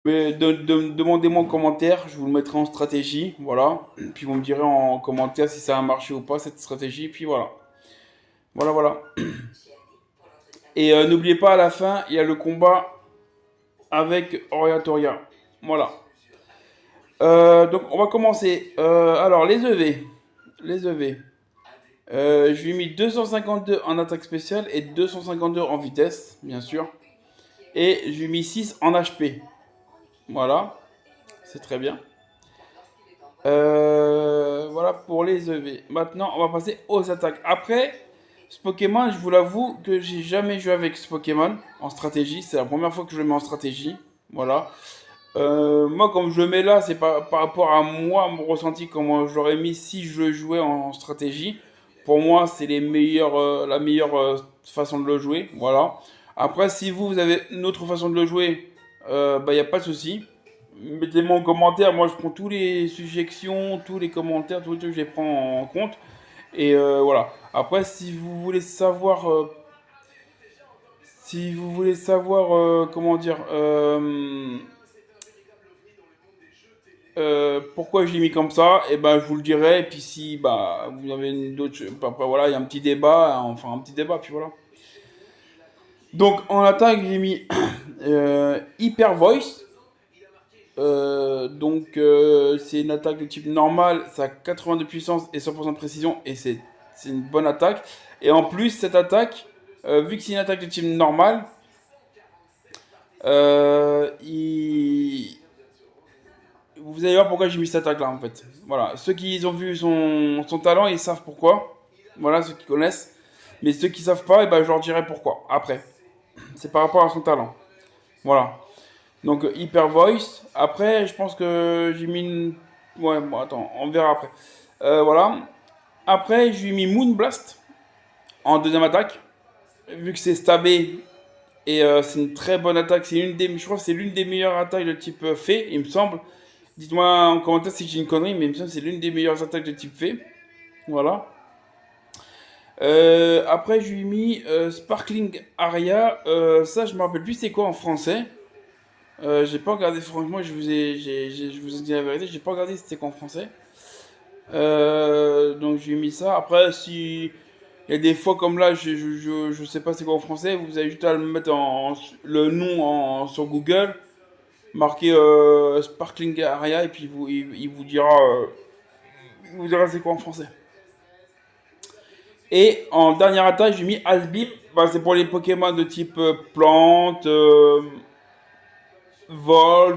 Mais demandez-moi en commentaire, je vous le mettrai en stratégie, voilà. Puis vous me direz en commentaire si ça a marché ou pas cette stratégie, puis voilà. Voilà, voilà. Et n'oubliez pas à la fin, il y a le combat avec Oriatoria. Voilà. Donc on va commencer. Alors les EV. Les EV. Je lui ai mis 252 en attaque spéciale et 252 en vitesse, bien sûr. Et je lui ai mis 6 en HP. Voilà, c'est très bien. Voilà pour les EV. Maintenant, on va passer aux attaques. Après, ce Pokémon, je vous l'avoue que j'ai jamais joué avec ce Pokémon en stratégie. C'est la première fois que je le mets en stratégie. Voilà. Moi, comme je le mets là, c'est par rapport à moi, mon ressenti, comment je l'aurais mis si je le jouais en stratégie. Pour moi, c'est la meilleure façon de le jouer. Voilà. Après, si vous avez une autre façon de le jouer, bah, il n'y a pas de souci. Mettez-moi en commentaire. Moi, je prends tous les suggestions, tous les commentaires, tous les trucs, je les prends en compte. Et voilà. Après, si vous voulez savoir, comment dire, pourquoi je l'ai mis comme ça, et ben je vous le dirai. Et puis si bah vous avez d'autres, bah, voilà, il y a un petit débat, hein, enfin un petit débat, puis voilà. Donc en attaque, j'ai mis Hyper Voice. C'est une attaque de type normal, ça a 80 de puissance et 100% de précision, et c'est une bonne attaque. Et en plus, cette attaque, vu que c'est une attaque de type normal, euh, il, vous allez voir pourquoi j'ai mis cette attaque là en fait. Voilà, ceux qui ont vu son talent, ils savent pourquoi. Voilà, ceux qui connaissent. Mais ceux qui savent pas, eh ben, je leur dirai pourquoi après. C'est par rapport à son talent. Voilà. Donc Hyper Voice. Après, je pense que j'ai mis une. Ouais, bon, attends, on verra après. Voilà. Après, j'ai mis Moon Blast en deuxième attaque. Vu que c'est stabé et c'est une très bonne attaque. Je crois que c'est l'une des meilleures attaques de type fée, il me semble. Dites-moi en commentaire si j'ai une connerie, mais il me semble que c'est l'une des meilleures attaques de type fée. Voilà. Après, je lui ai mis Sparkling Aria. Ça, je me rappelle plus c'est quoi en français. J'ai pas regardé, franchement, je vous ai dit la vérité, j'ai pas regardé c'était quoi en français. Donc, je lui ai mis ça. Après, si il y a des fois comme là, je sais pas c'est quoi en français, vous avez juste à le mettre le nom sur Google, marquer Sparkling Aria, et puis il vous dira c'est quoi en français. Et en dernière attaque, j'ai mis Asbip. Bah, c'est pour les Pokémon de type plante, vol,